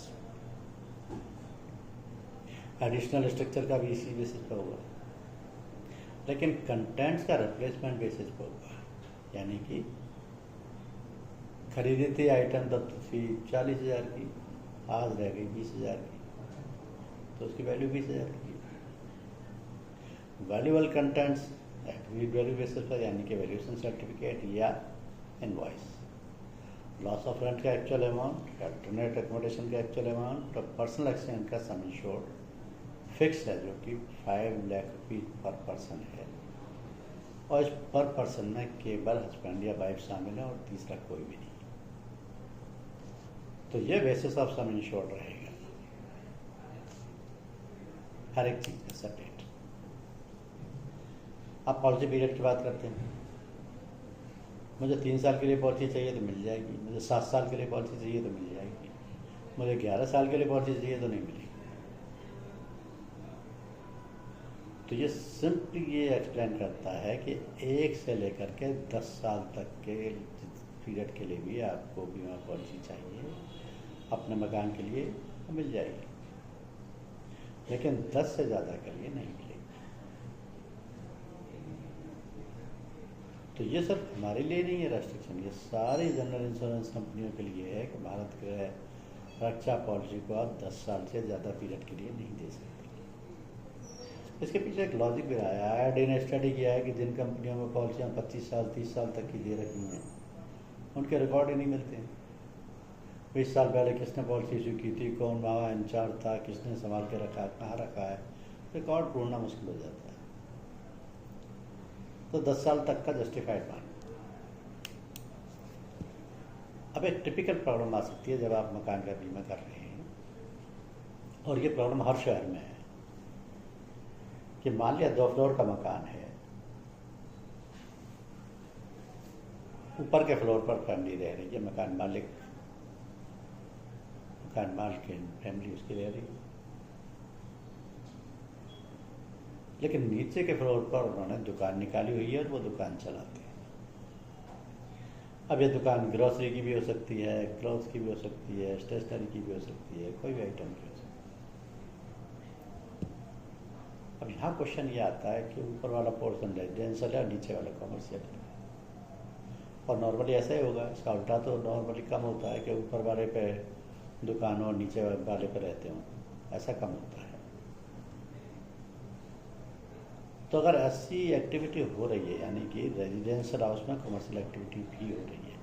एडिशनल स्ट्रक्चर का भी इसी बेसिस पर होगा, लेकिन कंटेंट्स का रिप्लेसमेंट बेसिस पर होगा। यानी कि खरीदी थी आइटम तब थी 40,000 की, आज रह गई 20,000 की, तो उसकी वैल्यू 20,000 की। Valuable contents agreed value basis पर, यानी कि वैल्यूएशन सर्टिफिकेट या इनवॉइस। लॉस ऑफ रेंट का एक्चुअल अमाउंट, अल्टरनेट एकोमोडेशन का एक्चुअल अमाउंट और पर्सनल एक्सचेंज का सम इंश्योर्ड फिक्स है, जो कि 5 लाख रुपीज पर पर्सन है, और इस पर पर्सन में केवल हस्बैंड या वाइफ शामिल है और तीसरा कोई भी नहीं। तो ये बेसिस ऑफ सम इंश्योर्ड रहेगा हर एक चीज का सेपरेट। आप पॉलिसी पीरियड की बात करते हैं, मुझे 3 साल के लिए पॉलिसी चाहिए तो मिल जाएगी, मुझे 7 साल के लिए पॉलिसी चाहिए तो मिल जाएगी, मुझे 11 साल के लिए पॉलिसी चाहिए तो नहीं मिलेगी। तो ये सिंपली ये एक्सप्लेन करता है कि 1 से लेकर के 10 साल तक के पीरियड के लिए भी आपको बीमा पॉलिसी चाहिए अपने मकान के लिए तो मिल जाएगी, लेकिन 10 से ज़्यादा के लिए नहीं मिलेगी। तो ये सिर्फ हमारे लिए नहीं है रेस्ट्रिक्शन, ये सारी जनरल इंश्योरेंस कंपनियों के लिए है कि भारत के रक्षा पॉलिसी को आप 10 साल से ज़्यादा पीरियड के लिए नहीं दे सकते। इसके पीछे एक लॉजिक भी रहा है। IRDAI ने स्टडी किया है कि जिन कंपनियों में पॉलिसियाँ 25 साल 30 साल तक की दे रही हैं उनके रिकॉर्ड ही नहीं मिलते हैं। 20 साल पहले किसने पॉलिसी इशू की थी, कौन वहाँ इंचार्ज था, किसने संभाल के रखा है, कहाँ रखा है, रिकॉर्ड ढूंढना मुश्किल हो जाता है। तो 10 साल तक का जस्टिफाइड मान। अब एक टिपिकल प्रॉब्लम आ सकती है जब आप मकान का बीमा कर रहे हैं, और ये प्रॉब्लम हर शहर में है कि मान लिया 2 फ्लोर का मकान है, ऊपर के फ्लोर पर फैमिली रह रही है, मकान मालिक फैमिली उसकी रह रही है, लेकिन नीचे के फ्लोर पर उन्होंने दुकान निकाली हुई है और वो दुकान चलाते हैं। अब ये दुकान ग्रोसरी की भी हो सकती है, क्लॉथ्स की भी हो सकती है, स्टेशनरी की भी हो सकती है, कोई भी आइटम की हो सकती है। अब यहाँ क्वेश्चन ये आता है कि ऊपर वाला पोर्शन रेजिडेंशियल है और नीचे वाला कॉमर्शियल है, और नॉर्मली ऐसा ही होगा। इसका उल्टा तो नॉर्मली कम होता है कि ऊपर वाले पे दुकान और नीचे वाले पे रहते हों, ऐसा कम होता है। तो अगर ऐसी एक्टिविटी हो रही है, यानी कि रेजिडेंशियल हाउस में कमर्शियल एक्टिविटी भी हो रही है,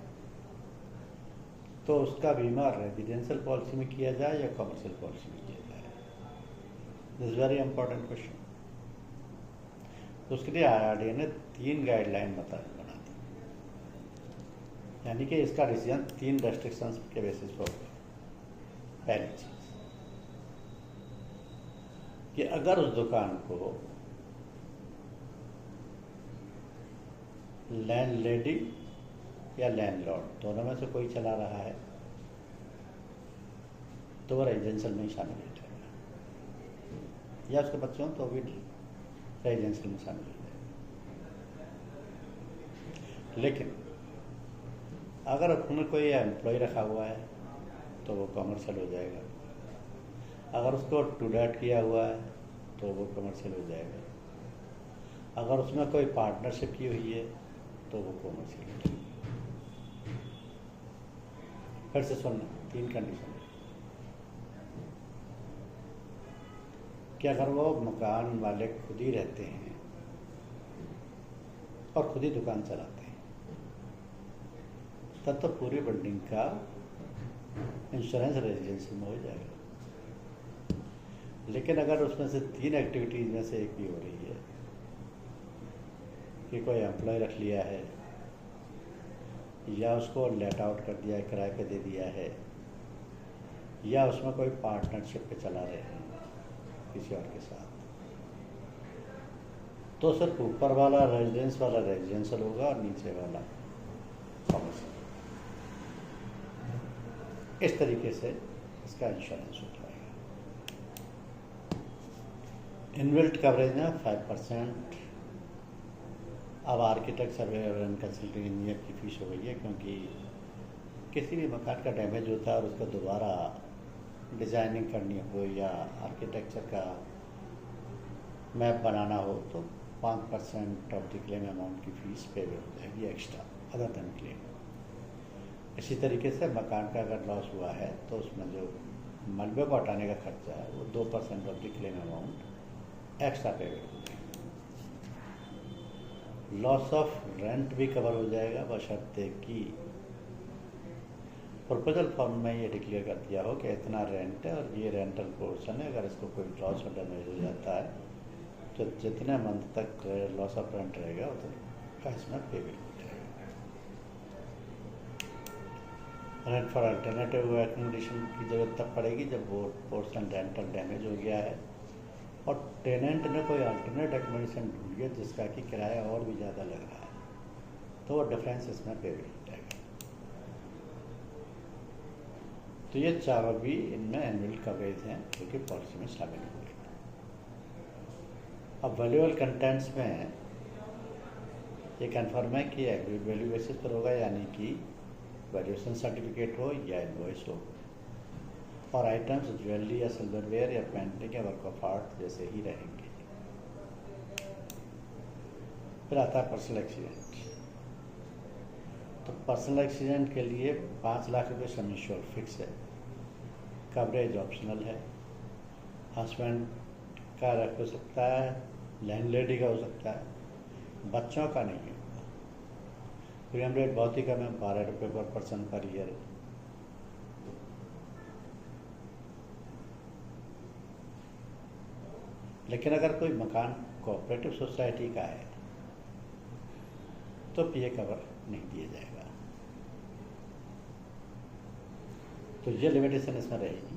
तो उसका बीमा रेजिडेंशियल पॉलिसी में किया जाए या कमर्शियल पॉलिसी में किया जाए? This is very important question. तो उसके लिए IRDAI ने 3 गाइडलाइन बना दी, यानी कि इसका डिसीजन 3 रेस्ट्रिक्शंस के बेसिस पर होगा। पहली चीज कि अगर उस दुकान को लैंडलेडी या लैंडलॉर्ड दोनों में से कोई चला रहा है तो वह रेजिडेंशियल में शामिल हो जाएगा, या उसके बच्चे हों तो भी रेजिडेंशियल में शामिल हो जाएगा। लेकिन अगर उसमें कोई एम्प्लॉय रखा हुआ है तो वो कमर्शियल हो जाएगा, अगर उसको टू डेट किया हुआ है तो वो कमर्शियल हो जाएगा, अगर उसमें कोई पार्टनरशिप की हुई है तो वो कमर्शियल हो जाएगा। फिर से सुनना, 3 कंडीशन कि अगर वो मकान वाले खुद ही रहते हैं और खुद ही दुकान चलाते हैं तब तो पूरी बिल्डिंग का इंश्योरेंस रेजिडेंशियल में हो जाएगा। लेकिन अगर उसमें से 3 एक्टिविटीज में से एक भी हो रही है कि कोई एम्प्लॉय रख लिया है, या उसको लेट आउट कर दिया है, किराए पे दे दिया है, या उसमें कोई पार्टनरशिप पे चला रहे हैं किसी और के साथ, तो सिर्फ ऊपर वाला रेजिडेंशियल होगा और नीचे वाला कमर्शियल। इस तरीके से इसका इंश्योरेंस हो जाएगा। इनबिल्ट कवरेज में 5%। अब architect, surveyor and consulting engineer की फीस हो गई है, क्योंकि किसी भी मकान का डैमेज होता है और उसका दोबारा डिज़ाइनिंग करनी हो या आर्किटेक्चर का मैप बनाना हो तो 5% ऑफ द क्लेम अमाउंट की फीस पेबल हो जाएगी एक्स्ट्रा अदर देन क्लेम। इसी तरीके से मकान का अगर लॉस हुआ है तो उसमें जो मलबे को हटाने का खर्चा है वो 2% of the claim amount extra payable हो जाएगी। लॉस ऑफ रेंट भी कवर हो जाएगा बशर्ते कि प्रपोजल फॉर्म में ये डिक्लेयर कर दिया हो कि इतना रेंट है और ये रेंटल पोर्शन है, अगर इसको कोई लॉस और डैमेज हो जाता है तो जितने मंथ तक लॉस ऑफ रेंट रहेगा उतना का इसमें पेबल हो जाएगा। रेंट फॉर अल्टरनेटिव एकोमोडेशन की जरूरत तब पड़ेगी जब वो पोर्शन रेंटल डैमेज हो गया है और टेनेंट ने कोई अल्टरनेट एकोमोडेशन ढूंढ लिया जिसका कि किराया और भी ज़्यादा लग रहा है तो वो डिफरेंस इसमें पेबल हो जाएगा। तो ये चारों भी इनमें एनुअल कवरेज हैं जो कि पॉलिसी में शामिल हुए। अब वैल्यूएबल कंटेंट्स में ये कन्फर्म है कि एग्रीड वैल्यू बेसिस पर होगा, यानी कि वैल्यूएशन सर्टिफिकेट हो या इनवॉइस हो, और आइटम्स ज्वेलरी या सिल्वरवेयर या पेंटिंग या वर्क ऑफ आर्ट जैसे ही रहेंगे। फिर आता है पर्सनल एक्सीडेंट। तो पर्सनल एक्सीडेंट के लिए 5 लाख रुपये सम इंश्योर फिक्स है, कवरेज ऑप्शनल है। हस्बैंड का हो सकता है, लैंडलेडी का हो सकता है, बच्चों का नहीं होगा। प्रीमियम रेट बहुत ही कम है, 12 रुपये पर पर्सन पर ईयर। लेकिन अगर कोई मकान कोऑपरेटिव सोसाइटी का है तो पीए कवर नहीं दिया जाएगा। तो ये लिमिटेशन इसमें रहेगी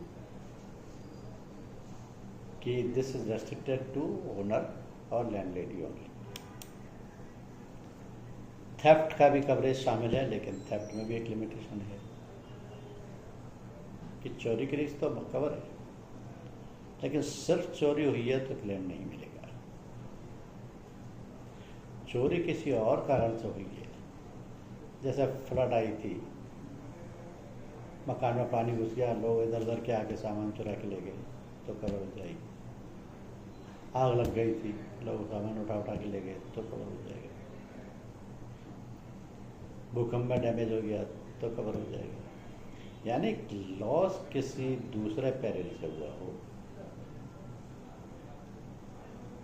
कि this is restricted to owner और लैंडलेडी ओनली। थेफ्ट का भी कवरेज शामिल है, लेकिन थेफ्ट में भी एक लिमिटेशन है कि चोरी की रिस्क तो कवर है, लेकिन सिर्फ चोरी हुई है तो क्लेम नहीं मिलेगा। चोरी किसी और कारण से हुई है, जैसे फ्लड आई थी, मकान में पानी घुस गया, लोग इधर उधर के आके सामान चुरा के ले गए तो कवर हो जाएगी। आग लग गई थी, लोग सामान उठा के ले गए तो कवर हो जाएगा। भूकंप में डैमेज हो गया तो कवर हो जाएगा। यानी लॉस किसी दूसरे पेरिल से हुआ हो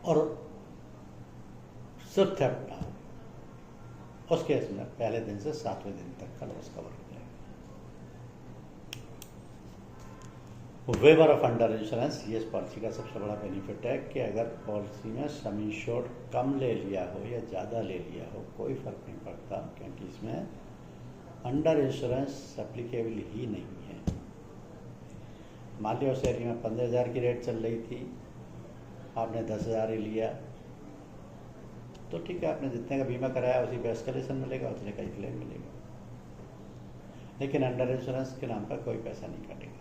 और सिर्फ थेफ्ट ना हो, उस केस में पहले दिन से 7वें दिन तक का लॉस कवर हो जाएगा। वेवर ऑफ अंडर इंश्योरेंस, ये इस पॉलिसी का सबसे बड़ा बेनिफिट है कि अगर पॉलिसी में सम इंश्योर्ड कम ले लिया हो या ज़्यादा ले लिया हो कोई फर्क नहीं पड़ता, क्योंकि इसमें अंडर इंश्योरेंस एप्लीकेबल ही नहीं है। मान लिया उस एरिया में 15,000 की रेट चल रही थी, आपने 10,000 ही लिया तो ठीक है, आपने जितने का बीमा कराया उसी पे एस्केलेशन मिलेगा, उतने का ही क्लेम मिलेगा। लेकिन अंडर इंश्योरेंस के नाम पर कोई पैसा नहीं काटेगा।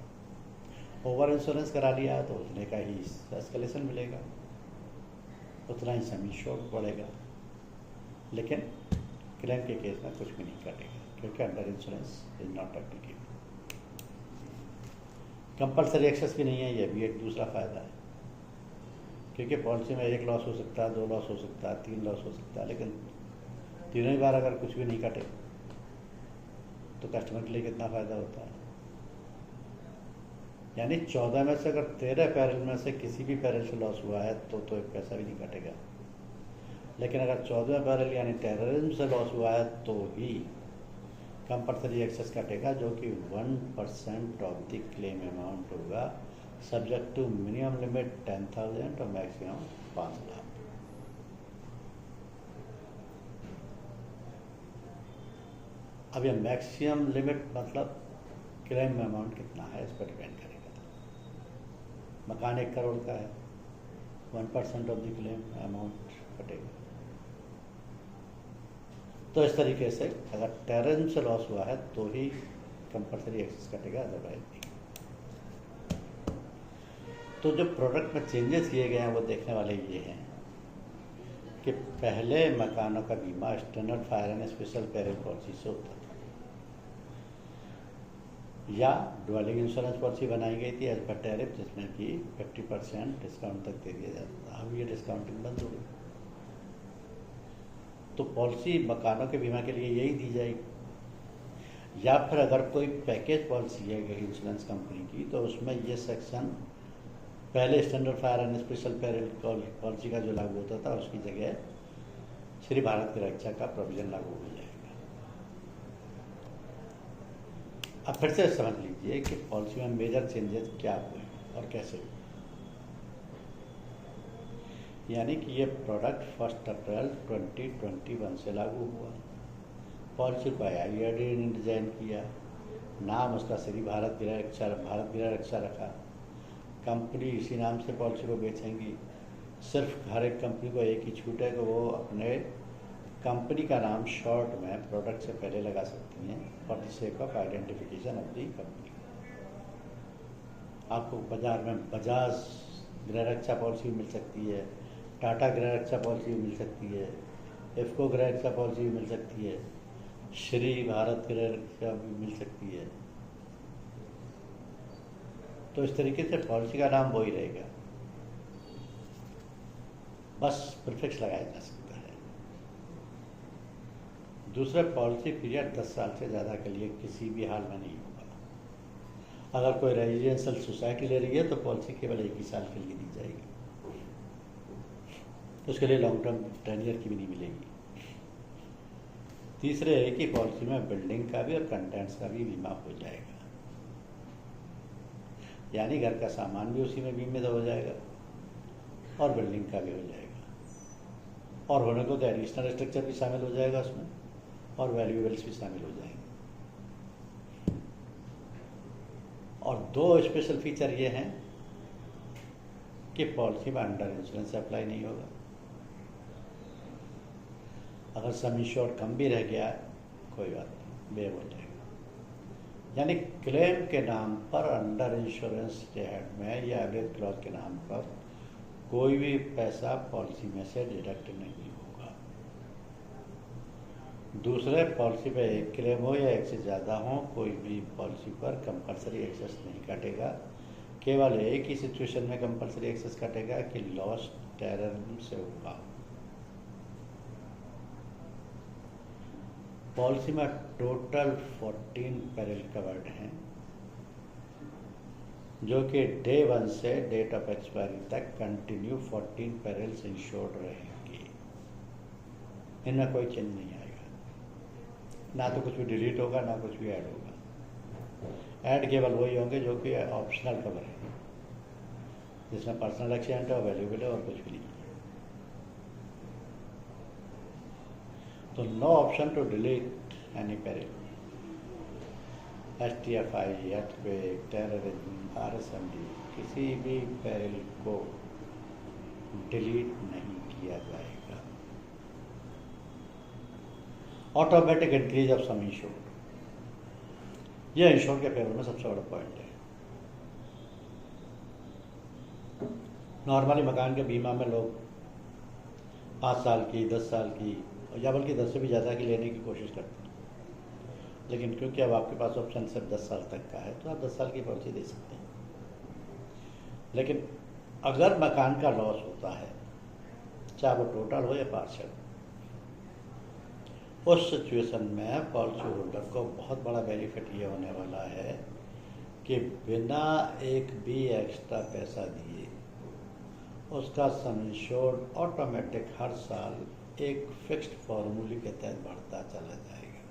ओवर इंश्योरेंस करा लिया तो उतने का ही एस्केलेशन मिलेगा, उतना ही सम इंश्योर्ड पड़ेगा, लेकिन क्लेम के केस में कुछ भी नहीं काटेगा क्योंकि under insurance is not applicable. Compulsory excess भी नहीं है, यह भी एक दूसरा फायदा है, क्योंकि पॉलिसी में 1 लॉस हो सकता है, 2 लॉस हो सकता है, 3 लॉस हो सकता है, लेकिन तीनों ही बार अगर कुछ भी नहीं कटे तो कस्टमर के लिए कितना फ़ायदा होता है। यानी 14 में से अगर 13 पैरल में से किसी भी पैरल से लॉस हुआ है तो एक पैसा भी नहीं कटेगा। लेकिन अगर 14 पैरल यानी टेररिज्म से लॉस हुआ है तो ही कंपल्सरी एक्सेस कटेगा, जो कि 1% ऑफ द क्लेम अमाउंट होगा, सब्जेक्ट टू मिनिमम लिमिट 10,000 और मैक्सिमम 5 लाख। अब ये मैक्सिमम लिमिट मतलब क्लेम अमाउंट कितना है इस पर डिपेंड करेगा। मकान 1 करोड़ का है, 1% ऑफ द क्लेम अमाउंट कटेगा। तो इस तरीके से अगर टेररिज्म से लॉस हुआ है तो ही कंपल्सरी एक्सेस कटेगा, अदरवाइज नहीं। तो जो प्रोडक्ट में चेंजेस किए गए हैं वो देखने वाले ये हैं कि पहले मकानों का बीमा standard fire and special peril policy से होता था। या ड्वेलिंग इंश्योरेंस पॉलिसी बनाई गई थी एज पर टैरिफ, जिसमें कि 50% डिस्काउंट तक दे दिया जाता था। अब ये डिस्काउंटिंग बंद हो गई। तो पॉलिसी मकानों के बीमा के लिए यही दी जाएगी। या फिर अगर कोई पैकेज पॉलिसी है इंश्योरेंस कंपनी की, तो उसमें ये सेक्शन पहले standard fire and special peril policy का जो लागू होता था, उसकी जगह श्री भारत की रक्षा का प्रोविजन लागू हो जाएगा। अब फिर से समझ लीजिए कि पॉलिसी में मेजर चेंजेस क्या हुए और कैसे हुए। यानी कि ये प्रोडक्ट 1 अप्रैल 2021 से लागू हुआ। पॉलिसी को IRDAI ने डिजाइन किया, नाम उसका श्री भारत गृह रक्षा रखा। कंपनी इसी नाम से पॉलिसी को बेचेंगी। सिर्फ हर एक कंपनी को एक ही छूट है कि वो अपने कंपनी का नाम शॉर्ट में प्रोडक्ट से पहले लगा सकती हैं for the sake of identification of the company. आपको बाजार में बजाज गृह रक्षा पॉलिसी मिल सकती है, टाटा गृह रक्षा पॉलिसी भी मिल सकती है, इफ्को गृह रक्षा पॉलिसी भी मिल सकती है, श्री भारत गृह रक्षा भी मिल सकती है। तो इस तरीके से पॉलिसी का नाम वही रहेगा, बस प्रीफिक्स लगाया जा सकता है। दूसरा, पॉलिसी पीरियड 10 साल से ज़्यादा के लिए किसी भी हाल में नहीं होगा। अगर कोई रेजिडेंशियल सोसाइटी ले रही है तो पॉलिसी केवल 1 ही साल के लिए दी जाएगी, उसके लिए लॉन्ग टर्म टेन्योर की भी नहीं मिलेगी। तीसरे है कि पॉलिसी में बिल्डिंग का भी और कंटेंट्स का भी बीमा हो जाएगा, यानी घर का सामान भी उसी में बीमित हो जाएगा और बिल्डिंग का भी हो जाएगा, और होने को तो एडिशनल स्ट्रक्चर भी शामिल हो जाएगा उसमें, और वैल्यूएबल्स भी शामिल हो जाएंगे। और 2 स्पेशल फीचर ये हैं कि पॉलिसी में अंडर इंश्योरेंस अप्लाई नहीं होगा। अगर सम इंश्योर्ड कम भी रह गया कोई बात नहीं, वेव हो जाएगा। यानी क्लेम के नाम पर अंडर इंश्योरेंस के हेड में या एवरेज क्लॉज के नाम पर कोई भी पैसा पॉलिसी में से डिडक्ट नहीं होगा। दूसरे, पॉलिसी पे एक क्लेम हो या एक से ज़्यादा हो, कोई भी पॉलिसी पर कंपलसरी एक्सेस नहीं कटेगा। केवल एक ही सिचुएशन में कंपलसरी एक्सेस कटेगा कि लॉस टेररिज्म से होगा। पॉलिसी में टोटल 14 पेरिल कवर्ड हैं, जो कि डे 1 से डेट ऑफ एक्सपायरी तक कंटिन्यू 14 पेरिल्स इंश्योर्ड रहेंगी। इनमें कोई चेंज नहीं आएगा, ना तो कुछ भी डिलीट होगा ना कुछ भी ऐड होगा। ऐड केवल वही होंगे जो कि ऑप्शनल कवर है, जिसमें पर्सनल एक्सीडेंट है, वैल्यूएबल है और कुछ भी नहीं है। तो no option to delete any peril. STFI, earthquake, terrorism, RSMD, किसी भी पेरिल को डिलीट नहीं किया जाएगा। Automatic increase of sum insured, यह इंश्योर्ड के फेवर में सबसे बड़ा पॉइंट है। नॉर्मली मकान के बीमा में लोग 5 साल की, 10 साल की या बल्कि 10 से भी ज़्यादा की लेने की कोशिश करते हैं, लेकिन क्योंकि अब आपके पास ऑप्शन सिर्फ 10 साल तक का है तो आप 10 साल की पॉलिसी दे सकते हैं। लेकिन अगर मकान का लॉस होता है, चाहे वो टोटल हो या पार्शियल, उस सिचुएशन में पॉलिसी होल्डर को बहुत बड़ा बेनिफिट ये होने वाला है कि बिना एक भी एक्स्ट्रा पैसा दिए उसका सम इंश्योर्ड ऑटोमेटिक हर साल एक फिक्स्ड फार्मूले के तहत बढ़ता चला जाएगा,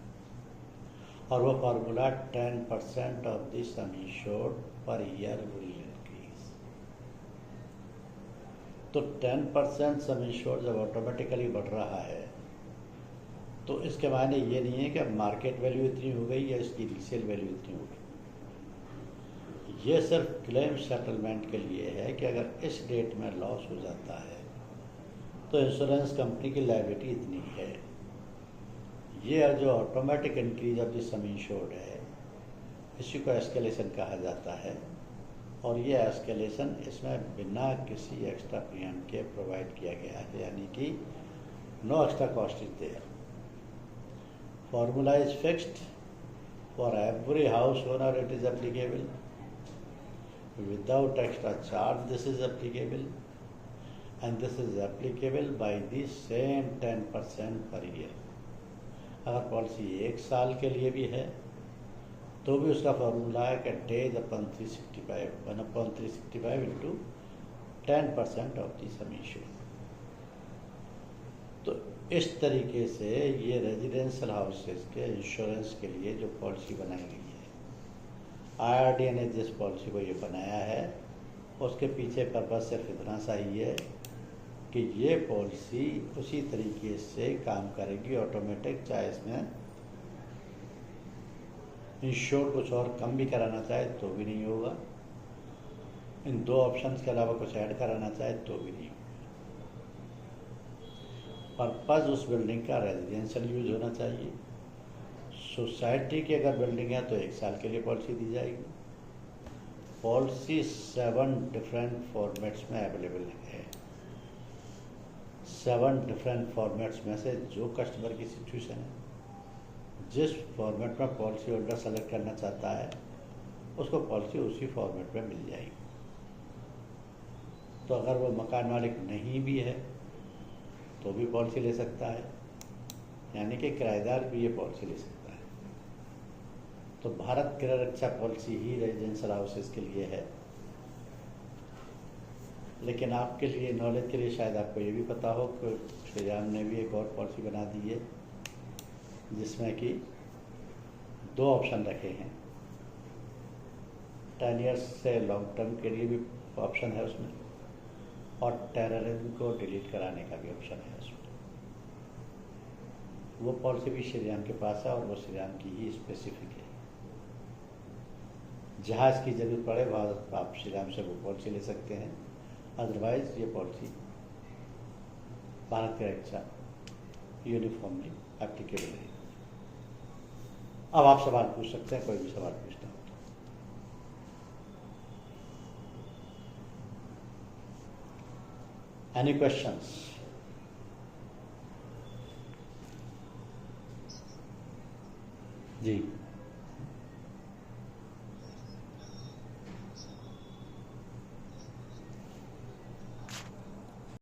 और वो formula 10% of the some insured per year will increase. तो 10% सम इंश्योर्ड जब ऑटोमेटिकली बढ़ रहा है तो इसके मायने ये नहीं है कि अब मार्केट वैल्यू इतनी हो गई या इसकी रीसेल वैल्यू इतनी हो गई। ये सिर्फ क्लेम सेटलमेंट के लिए है कि अगर इस डेट में लॉस हो जाता है तो इंश्योरेंस कंपनी की लायबिलिटी इतनी है। ये जो automatic increase of the some insured है, इसी को एस्केलेशन कहा जाता है, और ये एस्केलेशन इसमें बिना किसी एक्स्ट्रा प्रीमियम के प्रोवाइड किया गया है, यानी कि no extra cost is there. Formula is fixed For every house owner it is applicable. Without extra charge this is applicable, and this is applicable by the same 10% per year. अगर policy 1 साल के लिए भी है तो भी उसका formula है कि डेज अपन 365 1/365 into 10% of the sum issued. तो इस तरीके से ये रेजिडेंशियल हाउसेस के इंश्योरेंस के लिए जो पॉलिसी बनाई गई है, IRDA ने जिस पॉलिसी को ये बनाया है उसके पीछे पर्पस सिर्फ इतना सा ही है कि ये पॉलिसी उसी तरीके से काम करेगी ऑटोमेटिक, चाहे इसमें इंश्योर कुछ और कम भी कराना चाहे तो भी नहीं होगा, इन 2 ऑप्शंस के अलावा कुछ ऐड कराना चाहे तो भी नहीं होगा। पर्पज़ उस बिल्डिंग का रेजिडेंशियल यूज होना चाहिए। सोसाइटी की अगर बिल्डिंग है तो 1 साल के लिए पॉलिसी दी जाएगी। पॉलिसी 7 डिफरेंट फॉर्मेट्स में अवेलेबल है। 7 डिफरेंट फॉर्मेट्स में से जो कस्टमर की सिचुएशन है, जिस फॉर्मेट में पॉलिसी होल्डर सेलेक्ट करना चाहता है उसको पॉलिसी उसी फॉर्मेट में मिल जाएगी। तो अगर वो मकान मालिक नहीं भी है तो भी पॉलिसी ले सकता है, यानी कि किराएदार भी ये पॉलिसी ले सकता है। तो भारत गृह रक्षा पॉलिसी ही रेजिडेंशियल हाउसेस के लिए है। लेकिन आपके लिए नॉलेज के लिए शायद आपको ये भी पता हो कि श्रीराम ने भी एक और पॉलिसी बना दी है जिसमें कि 2 ऑप्शन रखे हैं। 10 ईयर्स से लॉन्ग टर्म के लिए भी ऑप्शन है उसमें, और टेररिज्म को डिलीट कराने का भी ऑप्शन है उसमें। वो पॉलिसी भी श्रीराम के पास है और वो श्रीराम की ही स्पेसिफिक है। जहाँ इसकी ज़रूरत पड़े वहाँ आप श्रीराम से वो पॉलिसी ले सकते हैं, अदरवाइज ये पॉलिसी भारत की रक्षा यूनिफॉर्मली एप्लीकेबल है। अब आप सवाल पूछ सकते हैं, कोई भी सवाल पूछना हो तो। Any questions? जी।